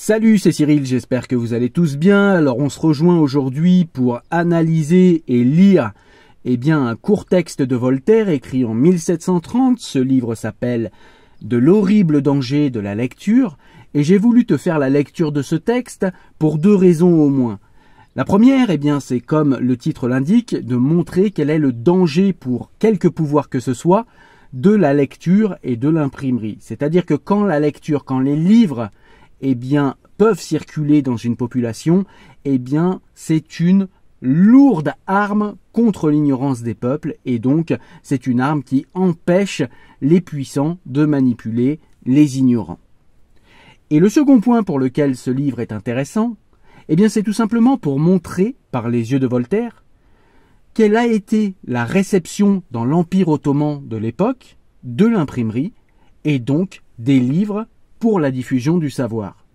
Salut, c'est Cyril, j'espère que vous allez tous bien. Alors on se rejoint aujourd'hui pour analyser et lire un court texte de Voltaire écrit en 1730. Ce livre s'appelle « De l'horrible danger de la lecture » et j'ai voulu te faire la lecture de ce texte pour deux raisons au moins. La première, c'est comme le titre l'indique, de montrer quel est le danger pour quelque pouvoir que ce soit de la lecture et de l'imprimerie. C'est-à-dire que quand la lecture, quand les livres peuvent circuler dans une population, c'est une lourde arme contre l'ignorance des peuples et donc c'est une arme qui empêche les puissants de manipuler les ignorants. Et le second point pour lequel ce livre est intéressant, c'est tout simplement pour montrer, par les yeux de Voltaire, quelle a été la réception dans l'Empire ottoman de l'époque de l'imprimerie et donc des livres pour la diffusion du savoir.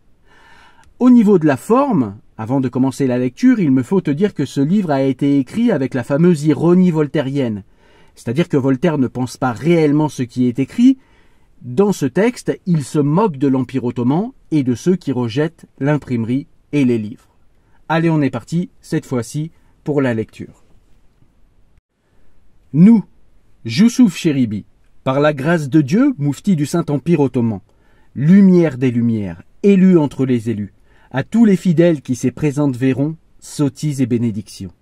Au niveau de la forme, avant de commencer la lecture, il me faut te dire que ce livre a été écrit avec la fameuse ironie voltairienne. C'est-à-dire que Voltaire ne pense pas réellement ce qui est écrit. Dans ce texte, il se moque de l'Empire ottoman et de ceux qui rejettent l'imprimerie et les livres. Allez, on est parti, cette fois-ci, pour la lecture. Nous, Youssouf Chéribi, par la grâce de Dieu, moufti du Saint-Empire ottoman, lumière des lumières, élu entre les élus, à tous les fidèles qui s'y présentent verront, sottises et bénédictions.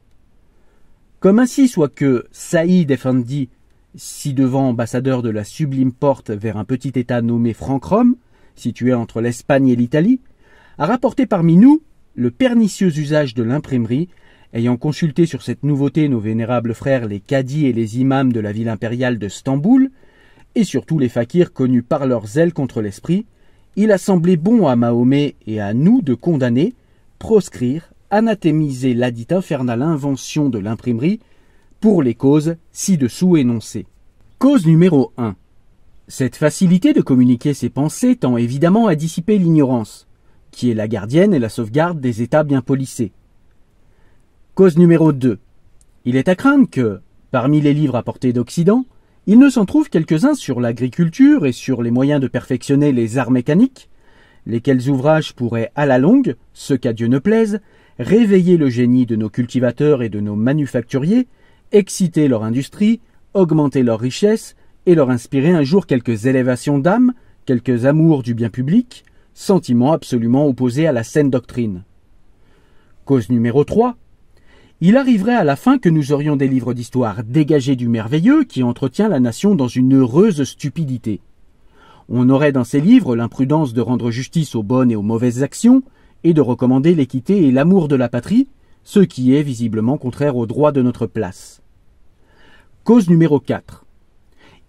Comme ainsi soit que Saïd Effendi, ci-devant ambassadeur de la sublime porte vers un petit état nommé Franck-Rome, situé entre l'Espagne et l'Italie, a rapporté parmi nous le pernicieux usage de l'imprimerie, ayant consulté sur cette nouveauté nos vénérables frères les cadis et les imams de la ville impériale de Stamboul, et surtout les fakirs connus par leur zèle contre l'esprit, il a semblé bon à Mahomet et à nous de condamner, proscrire, anathémiser ladite infernale invention de l'imprimerie pour les causes ci-dessous énoncées. Cause numéro 1. Cette facilité de communiquer ses pensées tend évidemment à dissiper l'ignorance, qui est la gardienne et la sauvegarde des États bien polissés. Cause numéro 2. Il est à craindre que, parmi les livres apportés d'Occident, il ne s'en trouve quelques-uns sur l'agriculture et sur les moyens de perfectionner les arts mécaniques, lesquels ouvrages pourraient, à la longue, ce qu'à Dieu ne plaise, réveiller le génie de nos cultivateurs et de nos manufacturiers, exciter leur industrie, augmenter leur richesse et leur inspirer un jour quelques élévations d'âme, quelques amours du bien public, sentiments absolument opposés à la saine doctrine. Cause numéro 3. Il arriverait à la fin que nous aurions des livres d'histoire dégagés du merveilleux qui entretient la nation dans une heureuse stupidité. On aurait dans ces livres l'imprudence de rendre justice aux bonnes et aux mauvaises actions et de recommander l'équité et l'amour de la patrie, ce qui est visiblement contraire aux droits de notre place. Cause numéro 4.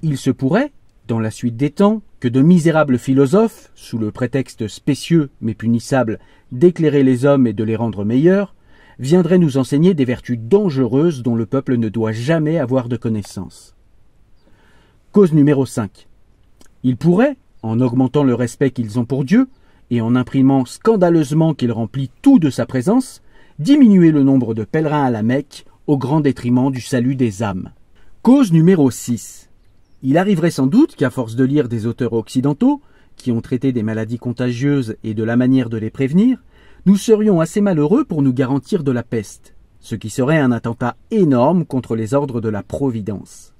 Il se pourrait, dans la suite des temps, que de misérables philosophes, sous le prétexte spécieux mais punissable d'éclairer les hommes et de les rendre meilleurs, viendraient nous enseigner des vertus dangereuses dont le peuple ne doit jamais avoir de connaissance. Cause numéro 5. Ils pourraient, en augmentant le respect qu'ils ont pour Dieu, et en imprimant scandaleusement qu'il remplit tout de sa présence, diminuer le nombre de pèlerins à la Mecque au grand détriment du salut des âmes. Cause numéro 6. Il arriverait sans doute qu'à force de lire des auteurs occidentaux, qui ont traité des maladies contagieuses et de la manière de les prévenir, nous serions assez malheureux pour nous garantir de la peste, ce qui serait un attentat énorme contre les ordres de la Providence.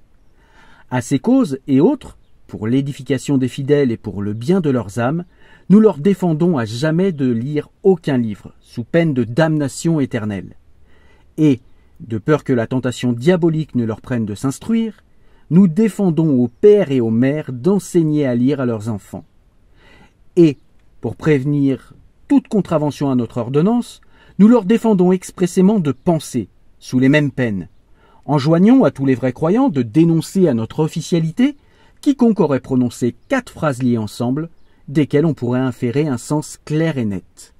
À ces causes et autres, pour l'édification des fidèles et pour le bien de leurs âmes, nous leur défendons à jamais de lire aucun livre, sous peine de damnation éternelle. Et, de peur que la tentation diabolique ne leur prenne de s'instruire, nous défendons aux pères et aux mères d'enseigner à lire à leurs enfants. Et, pour prévenir toute contravention à notre ordonnance, nous leur défendons expressément de penser, sous les mêmes peines, enjoignons à tous les vrais croyants de dénoncer à notre officialité quiconque aurait prononcé 4 phrases liées ensemble, desquelles on pourrait inférer un sens clair et net.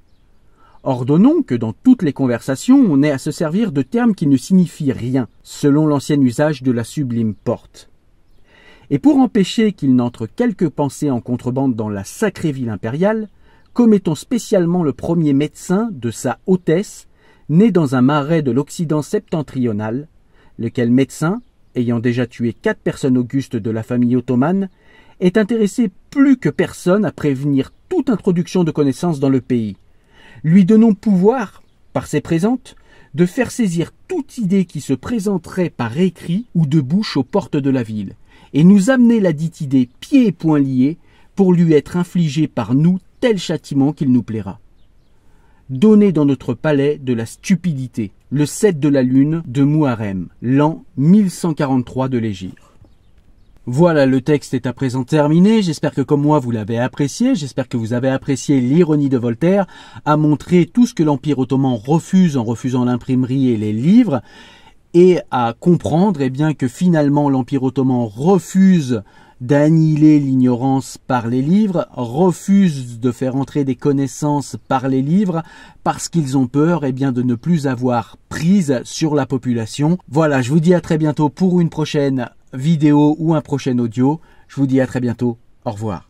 Ordonnons que dans toutes les conversations on ait à se servir de termes qui ne signifient rien, selon l'ancien usage de la sublime porte. Et pour empêcher qu'il n'entre quelque pensée en contrebande dans la sacrée ville impériale, commettons spécialement le premier médecin de sa hautesse, né dans un marais de l'Occident septentrional, lequel médecin, ayant déjà tué 4 personnes augustes de la famille ottomane, est intéressé plus que personne à prévenir toute introduction de connaissances dans le pays. Lui donnons pouvoir, par ses présentes, de faire saisir toute idée qui se présenterait par écrit ou de bouche aux portes de la ville, et nous amener la dite idée pieds et poings liés pour lui être infligée par nous tel châtiment qu'il nous plaira. Donner dans notre palais de la stupidité, le 7 de la lune de Muharrem, l'an 1143 de l'Hégire. Voilà, le texte est à présent terminé. J'espère que comme moi vous l'avez apprécié. J'espère que vous avez apprécié l'ironie de Voltaire à montrer tout ce que l'Empire ottoman refuse en refusant l'imprimerie et les livres, et à comprendre bien que finalement l'Empire ottoman refuse d'annihiler l'ignorance par les livres, refuse de faire entrer des connaissances par les livres, parce qu'ils ont peur bien de ne plus avoir prise sur la population. Voilà, je vous dis à très bientôt pour une prochaine vidéo ou un prochain audio. Je vous dis à très bientôt. Au revoir.